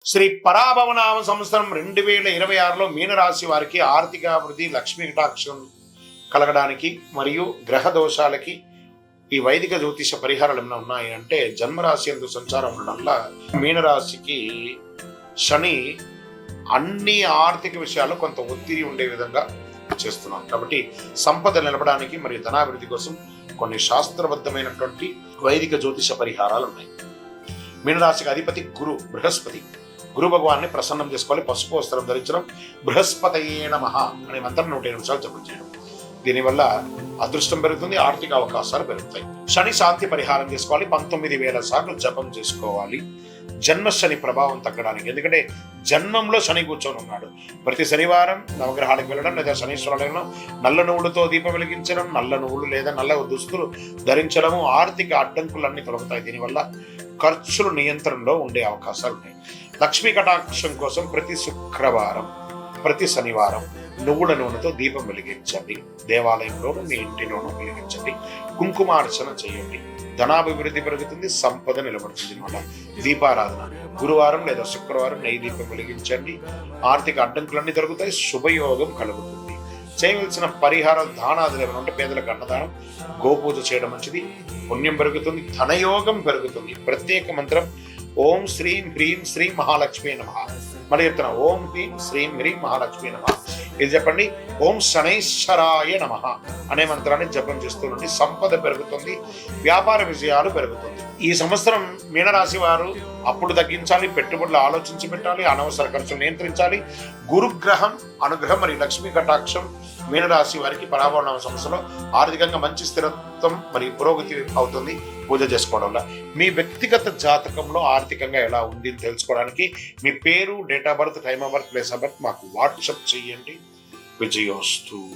శ్రీ పరాభవనామ సంవత్సరం 2026లో మీనరాశి వారికి ఆర్థిక అభివృద్ధి, లక్ష్మీ కటాక్షం కలగడానికి మరియు గ్రహ దోషాలకి ఈ వైదిక జ్యోతిష పరిహారాలు ఏమైనా ఉన్నాయి అంటే, జన్మరాశి యందు సంచారం ఉండడం వల్ల మీనరాశికి శని అన్ని ఆర్థిక విషయాల్లో కొంత ఒత్తిడి ఉండే విధంగా చేస్తున్నాం. కాబట్టి సంపద నిలపడానికి మరియు ధనాభివృద్ధి కోసం కొన్ని శాస్త్రబద్ధమైనటువంటి వైదిక జ్యోతిష పరిహారాలు ఉన్నాయి. మీనరాశికి అధిపతి బృహస్పతి. గురు భగవాన్ని ప్రసన్నం చేసుకోవాలి. పసుపు వస్త్రం ధరించడం, బృహస్పతయే నమః అనే మంత్రం 108 నిమిషాలు జపం చేయడం. దీనివల్ల అదృష్టం పెరుగుతుంది, ఆర్థిక అవకాశాలు పెరుగుతాయి. శని శాంతి పరిహారం చేసుకోవాలి. 19,000 సార్లు జపం చేసుకోవాలి జన్మ శని ప్రభావం తగ్గడానికి. ఎందుకంటే జన్మంలో శని కూర్చొని ఉన్నాడు. ప్రతి శనివారం నవగ్రహాలకు వెళ్ళడం లేదా శనీశ్వరాలయంలో నల్ల నువ్వులతో దీపం వెలిగించడం, నల్ల నువ్వులు లేదా నల్ల దుస్తులు ధరించడము ఆర్థిక అడ్డంకులన్నీ తొలగుతాయి. దీనివల్ల ఖర్చులు నియంత్రణలో ఉండే అవకాశాలు ఉన్నాయి. లక్ష్మీ కటాక్షం కోసం ప్రతి శుక్రవారం, ప్రతి శనివారం నువ్వుల నూనెతో దీపం వెలిగించండి. దేవాలయంలోనూ మీ ఇంటిలోనూ వెలిగించండి. కుంకుమార్చన చేయండి. ధనాభివృద్ధి పెరుగుతుంది, సంపద నిలబడుతుంది. అన్నమాట దీపారాధన గురువారం లేదా శుక్రవారం నెయ్యి దీపం వెలిగించండి. ఆర్థిక అడ్డంకులన్నీ దొరుకుతాయి, శుభయోగం కలుగుతుంది. చేయవలసిన పరిహారాలు, దానాదులు ఏమైనా ఉంటే పేదలకు అన్నదానం, గోపూజ చేయడం మంచిది. పుణ్యం పెరుగుతుంది, ధనయోగం పెరుగుతుంది. ప్రత్యేక మంత్రం ఓం శ్రీం హ్రీం శ్రీం మహాలక్ష్మీ నమః. మరి చెప్తున్నా ఓం హ్రీం శ్రీం హ్రీం మహాలక్ష్మీ నమః. ఇది చెప్పండి. ఓం శనైశ్వరాయ నమః అనే మంత్రాన్ని జపం చేస్తుండండి. సంపద పెరుగుతుంది, వ్యాపార విజయాలు పెరుగుతుంది. ఈ సంవత్సరం మీనరాశి వారు అప్పుడు తగ్గించాలి, పెట్టుబడులు ఆలోచించి పెట్టాలి, అనవసర ఖర్చులు నియంత్రించాలి. గురుగ్రహం అనుగ్రహం మరియు లక్ష్మీ కటాక్షం మీనరాశి వారికి పరాభవనామ సంవత్సరంలో ఆర్థికంగా మంచి స్థిరత్వం మరియు పురోగతి అవుతుంది పూజ చేసుకోవడం వల్ల. మీ వ్యక్తిగత జాతకంలో ఆర్థికంగా ఎలా ఉంది అని తెలుసుకోవడానికి మీ పేరు, date of birth, time of birth, place of birth మాకు వాట్సాప్ చేయండి. విజయోస్తు.